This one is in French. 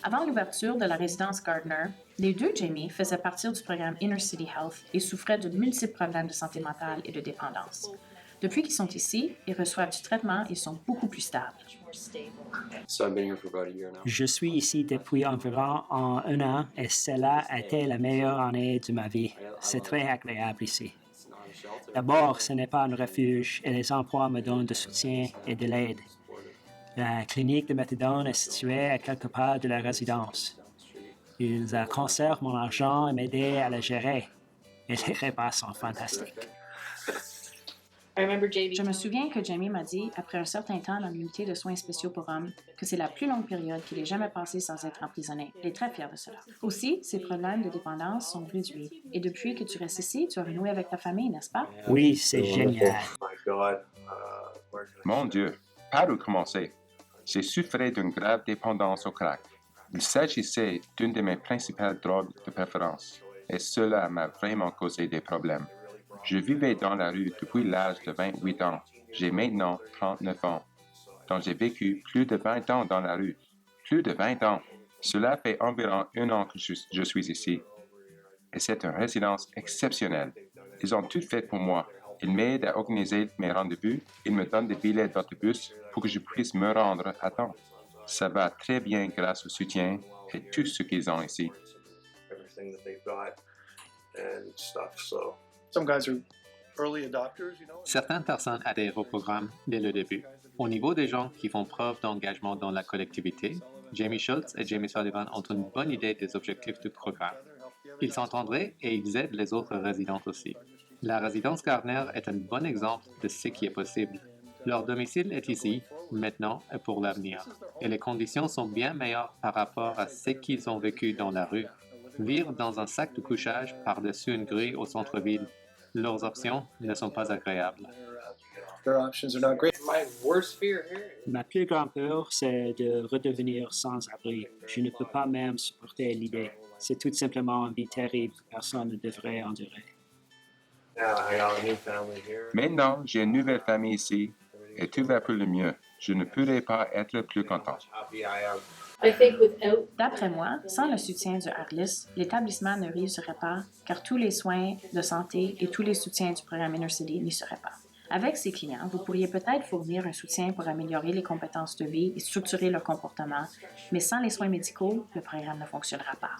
Avant l'ouverture de la résidence Gardner, les deux Jamie faisaient partie du programme Inner City Health et souffraient de multiples problèmes de santé mentale et de dépendance. Depuis qu'ils sont ici, ils reçoivent du traitement et sont beaucoup plus stables. Je suis ici depuis environ un an et cela a été la meilleure année de ma vie. C'est très agréable ici. D'abord, ce n'est pas un refuge et les emplois me donnent du soutien et de l'aide. La clinique de méthadone est située à quelque part de la résidence. Ils conservent mon argent et m'aident à la gérer. Et les repas sont fantastiques. Je me souviens que Jamie m'a dit, après un certain temps dans l'unité de soins spéciaux pour hommes, que c'est la plus longue période qu'il ait jamais passée sans être emprisonné. Il est très fier de cela. Aussi, ses problèmes de dépendance sont réduits. Et depuis que tu restes ici, tu as renoué avec ta famille, n'est-ce pas? Oui, c'est génial. Mon Dieu, par où commencer? J'ai souffert d'une grave dépendance au crack. Il s'agissait d'une de mes principales drogues de préférence, et cela m'a vraiment causé des problèmes. Je vivais dans la rue depuis l'âge de 28 ans. J'ai maintenant 39 ans. Donc j'ai vécu plus de 20 ans dans la rue. Plus de 20 ans. Cela fait environ un an que je suis ici. Et c'est une résidence exceptionnelle. Ils ont tout fait pour moi. Ils m'aident à organiser mes rendez-vous. Ils me donnent des billets d'autobus pour que je puisse me rendre à temps. Ça va très bien grâce au soutien et tout ce qu'ils ont ici. Certaines personnes adhèrent au programme dès le début. Au niveau des gens qui font preuve d'engagement dans la collectivité, Jamie Schultz et Jamie Sullivan ont une bonne idée des objectifs du programme. Ils s'entendraient et ils aident les autres résidents aussi. La résidence Gardner est un bon exemple de ce qui est possible. Leur domicile est ici, maintenant et pour l'avenir, et les conditions sont bien meilleures par rapport à ce qu'ils ont vécu dans la rue. Vivre dans un sac de couchage par-dessus une grille au centre-ville, leurs options ne sont pas agréables. Ma plus grande peur, c'est de redevenir sans-abri. Je ne peux pas même supporter l'idée. C'est tout simplement une vie terrible que personne ne devrait endurer. Maintenant, j'ai une nouvelle famille ici et tout va pour le mieux. Je ne pourrais pas être plus content. D'après moi, sans le soutien du ARLIS, l'établissement ne réussirait pas car tous les soins de santé et tous les soutiens du programme Inner City n'y seraient pas. Avec ses clients, vous pourriez peut-être fournir un soutien pour améliorer les compétences de vie et structurer leur comportement, mais sans les soins médicaux, le programme ne fonctionnera pas.